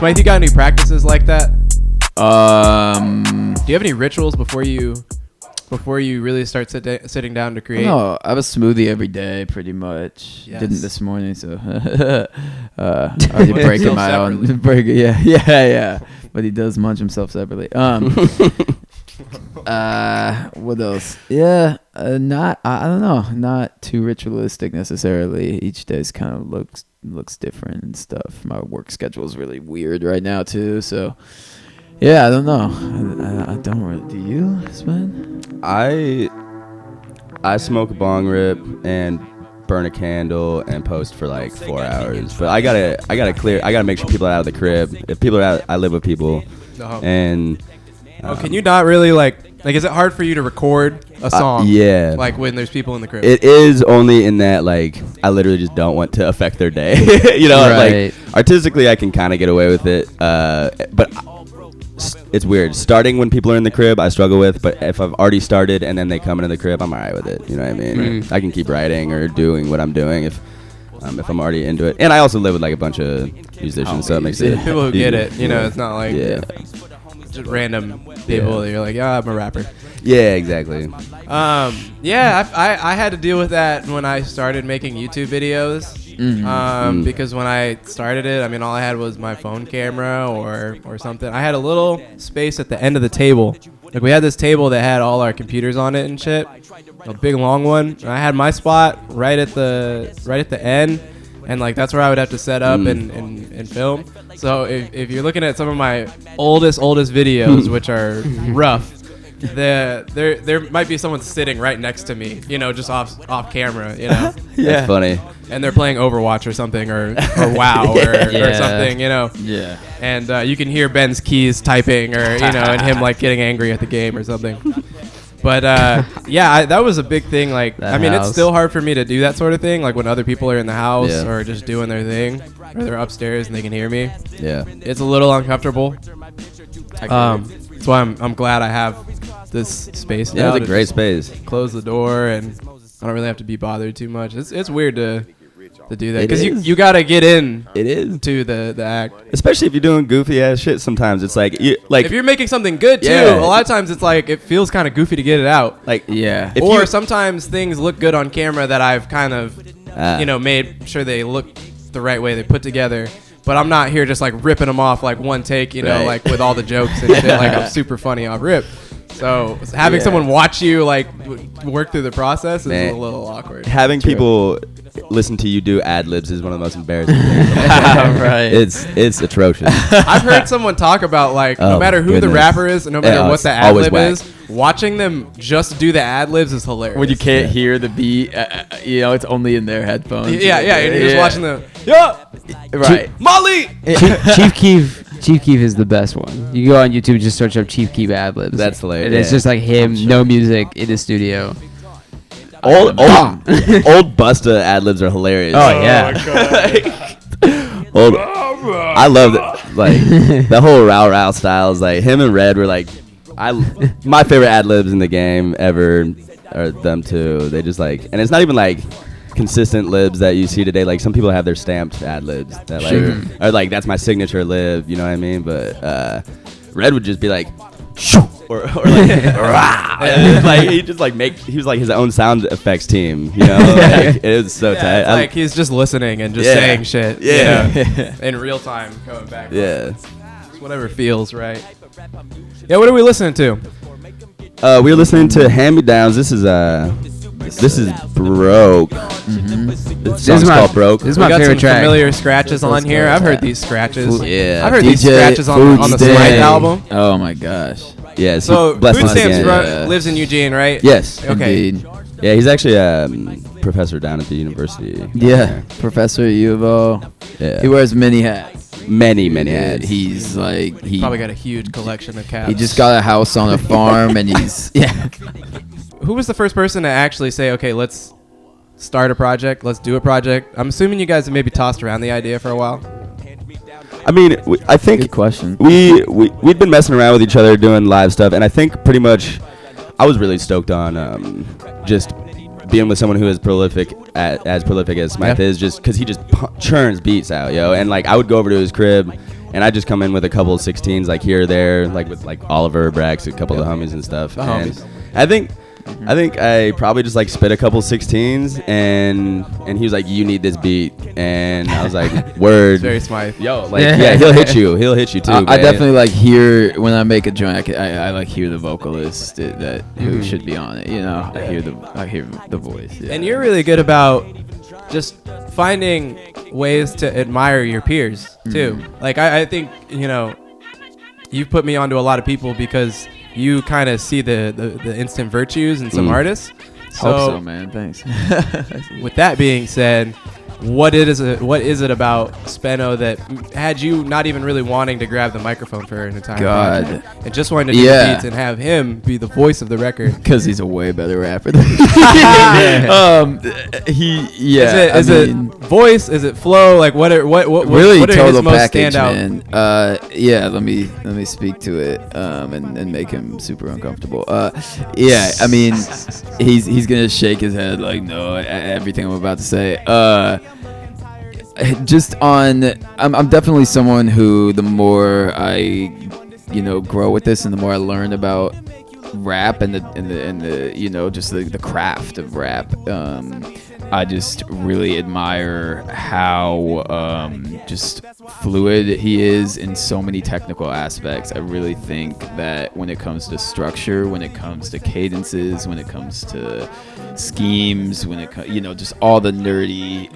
Smyth, you got any practices like that? Do you have any rituals before you really start sitting down to create? No, I have a smoothie every day, pretty much. Yes. Didn't this morning, so already breaking my own. Yeah. But he does munch himself separately. What else? Yeah, I don't know. Not too ritualistic necessarily. Each day's kind of looks different and stuff. My work schedule is really weird right now too, so. Yeah, I don't know. I don't really. Do you, Sven? I smoke a bong rip and burn a candle and post for like 4 hours. But I gotta make sure people are out of the crib. If people are out, I live with people. And can you not really like is it hard for you to record a song? Yeah. Like when there's people in the crib? It is only in that like I literally just don't want to affect their day. Right. Like artistically I can kind of get away with it. But it's weird. Starting when people are in the crib, I struggle with. But if I've already started and then they come into the crib, I'm alright with it. You know what I mean? I can keep writing or doing what I'm doing if I'm already into it. And I also live with like a bunch of musicians, so it makes it people who get it. You know, it's not like just random people that you're like, I'm a rapper. Yeah, exactly. I had to deal with that when I started making YouTube videos. Because when I started it, I mean, all I had was my phone camera or something. I had a little space at the end of the table. Like we had this table that had all our computers on it and shit, a big long one. And I had my spot right at the end, and like that's where I would have to set up and film. So if you're looking at some of my oldest videos, which are rough. There might be someone sitting right next to me, you know, just off camera, you know. That's funny. And they're playing Overwatch or something, or WoW or something, you know. Yeah. And you can hear Ben's keys typing, or you know, and him like getting angry at the game or something. But that was a big thing. Like, it's still hard for me to do that sort of thing. Like when other people are in the house or just doing their thing, or they're upstairs and they can hear me. Yeah. It's a little uncomfortable. That's why I'm glad I have this space now. Yeah, it's a great space. Close the door, and I don't really have to be bothered too much. It's weird to do that because you gotta get in. It is to the act, especially if you're doing goofy ass shit. Sometimes it's like if you're making something good too. A lot of times it's like it feels kind of goofy to get it out. Like or sometimes things look good on camera that I've kind of made sure they look the right way. They put together. But I'm not here just like ripping them off like one take, you know, like with all the jokes and shit. Like I'm super funny off rip. So having someone watch you like work through the process is a little awkward. Having people listen to you do ad libs is one of the most embarrassing things. Right. It's atrocious. I've heard someone talk about like no matter who the rapper is, and no matter what the ad lib is, watching them just do the ad libs is hilarious. When you can't hear the beat, you know, it's only in their headphones. And you're just watching them. Right. Molly. Chief Keef is the best one. You go on YouTube and just search up Chief Keef ad libs. That's hilarious. And it's just like him, no music in the studio. Old Busta ad libs are hilarious. Oh yeah. I love it. Like the whole Rao styles. Like him and Red were like, my favorite ad libs in the game ever are them two. They just like, and it's not even like consistent libs that you see today. Like some people have their stamped ad libs that like are like that's my signature lib. You know what I mean? But Red would just be like, shoo, or like, like he just like he was like his own sound effects team. You know, like, it was so tight. Like he's just listening and just saying shit. Yeah, in real time, coming back. Yeah, just whatever feels right. Yeah, what are we listening to? We're listening to Hand Me Downs. This is Broke. This song's called Broke. This is my favorite track. Familiar scratches on here. I've heard these scratches. Yeah, I've heard these scratches on the Smyth album. Oh my gosh. Yeah. So Food Stamps lives in Eugene, right? Yes. Okay. Indeed. Yeah, he's actually a professor down at the university. Yeah, professor at U of O. Yeah. He wears many hats. Many hats. He's like he probably got a huge collection of caps. He just got a house on a farm, and he's Who was the first person to actually say, okay, let's start a project, let's do a project? I'm assuming you guys have maybe tossed around the idea for a while. I mean, I think good question. We'd been messing around with each other doing live stuff, and I think pretty much I was really stoked on just being with someone who is prolific as Smyth is, just because he just churns beats out, yo. And like I would go over to his crib and I just come in with a couple of 16s like here or there, like with like Oliver, Brax, a couple of the homies and stuff. The and homies. I think I probably just like spit a couple 16s, and he was like, "You need this beat," and I was like, "Word." It's very Smyth. Yo, like yeah, he'll hit you too. I man. definitely like hear when I make a joint. I like hear the vocalist that who should be on it. You know, I hear the voice. Yeah. And you're really good about just finding ways to admire your peers too. Like I think, you know, you've put me onto a lot of people because you kind of see the instant virtues in some artists. Hope so, man. Thanks. With that being said, what is it about Speno that had you not even really wanting to grab the microphone for an entire project and just wanting to do the beats and have him be the voice of the record? Because he's a way better rapper than me. Is it voice? Is it flow? Like what really what are total his most package, standout? man. Let me speak to it and make him super uncomfortable. I mean, he's gonna shake his head like no everything I'm about to say. I'm definitely someone who the more I grow with this and the more I learn about rap and the just the craft of rap, I just really admire how just fluid he is in so many technical aspects. I really think that when it comes to structure, when it comes to cadences, when it comes to schemes, when it just all the nerdy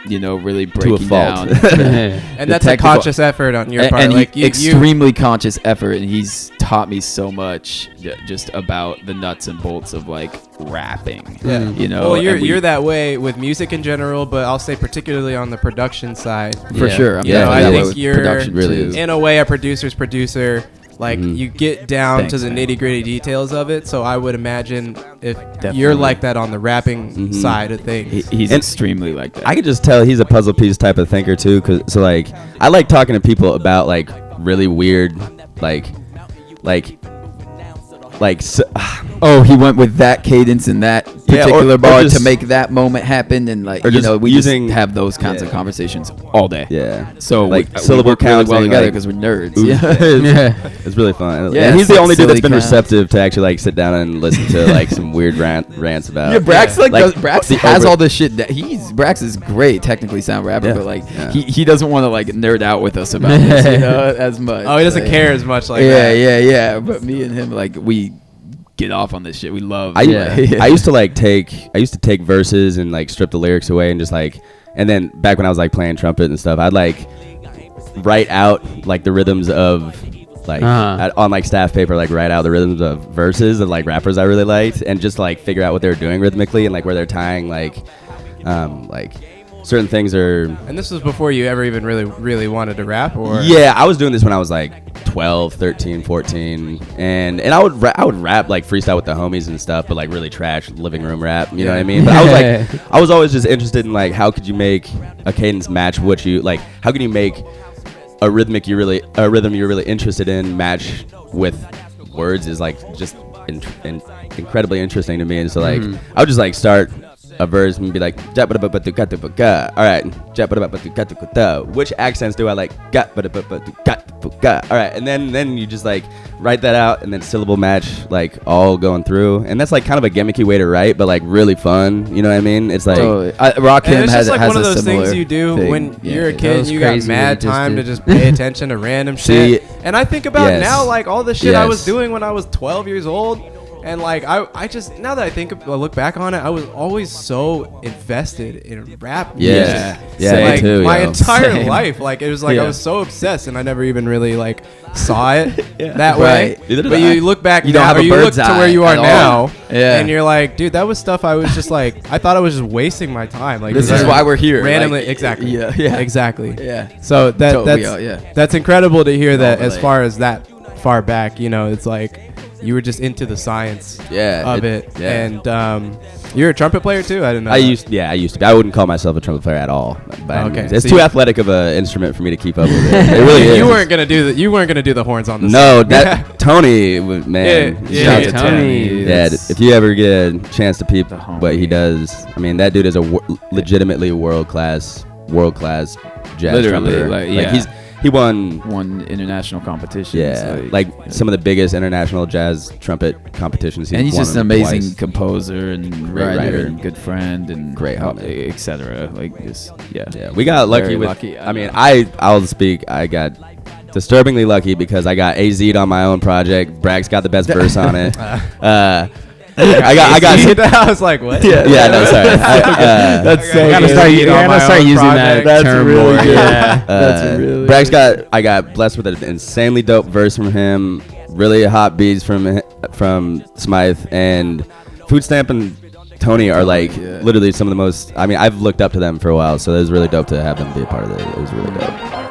really breaking down. And that's a conscious effort on your part. And like extremely conscious effort, and he's taught me so much just about the nuts and bolts of rapping. Yeah. Well, you're that way with music in general, but I'll say particularly on the production side. For sure. I think you're production really in a way a producer's producer. You get down to the nitty-gritty details of it, so I would imagine if you're like that on the rapping side of things. He's extremely like that. I could just tell he's a puzzle piece type of thinker too, I like talking to people about really weird he went with that cadence and that particular bar to make that moment happen, and we just have those kinds of conversations all day. Yeah. So syllable counts well together because we're nerds. It's really fun. Yeah, and he's the only dude that's been counts. receptive to actually sit down and listen to some weird rants about. Yeah, Brax Brax has all this shit that Brax is great technically sound rapper, but he doesn't want to nerd out with us about this, as much. Oh, he doesn't care as much that. Yeah. But me and him we get off on this shit. We love. I used to take verses and strip the lyrics away and just and then back when I was playing trumpet and stuff, I'd write out the rhythms of on staff paper, write out the rhythms of verses of rappers I really liked and just figure out what they were doing rhythmically and where they're tying certain things are. And this was before you ever even really wanted to rap, or? Yeah, I was doing this when I was 12, 13, 14, and I would rap freestyle with the homies and stuff, but really trash living room rap, you know what I mean? But I was always just interested in how could you make a cadence match what you how can you make a rhythm you're really interested in match with words is just incredibly interesting to me, and so I would just start a verse and be all right, which accents do I like? All right, and then you just write that out and then syllable match all going through, and that's kind of a gimmicky way to write, but really fun, you know what I mean? It's Rakim it's has just has one of a those similar things you do thing. when you're a kid and you got crazy mad what he just time to did. just pay attention to random shit. And I think about now all the shit I was doing when I was 12 years old. And I just, now that I look back on it, I was always so invested in rap music. Me too, my entire Same. life, it was I was so obsessed, and I never even really saw it that way. Neither did But I. you look back You don't now, have or a you look bird's to eye where you are at all. now, Yeah. and you're dude, that was stuff I was just I thought I was just wasting my time. This is why we're here. Randomly, exactly. Yeah. Exactly. Yeah. So that's incredible to hear that as relate. far as that far back, it's you were just into the science of it. Yeah. And you're a trumpet player too? I didn't know. I used to be. I wouldn't call myself a trumpet player at all. Okay. It's So too you- athletic of an instrument for me to keep up with it. It really is. You weren't gonna do the horns on this. No, that Tony, man. Yeah, shout yeah, out to Tony. Yeah, if you ever get a chance to peep The homie. what he does, I mean, that dude is a legitimately world class jazz Literally, trumpeter. he won. Won international competitions. Yeah, like some of the biggest international jazz trumpet competitions. And he's won just an them amazing twice. composer and Great writer, writer. and good friend and Great homie. etc. Like just Yeah, we got lucky Very with. lucky, I mean, I'll speak. I got disturbingly lucky because I got AZ'd on my own project. Brag's got the best verse on it. I got. I was like, what? Yeah, no, sorry. That's so I gotta good. start, You gotta start using that That's term really more. good. Yeah. That's really Brag's got. I got blessed with an insanely dope verse from him. Really hot beats from Smyth, and Food Stamp and Tony are like literally some of the most. I mean, I've looked up to them for a while, so it was really dope to have them be a part of it. It was really dope.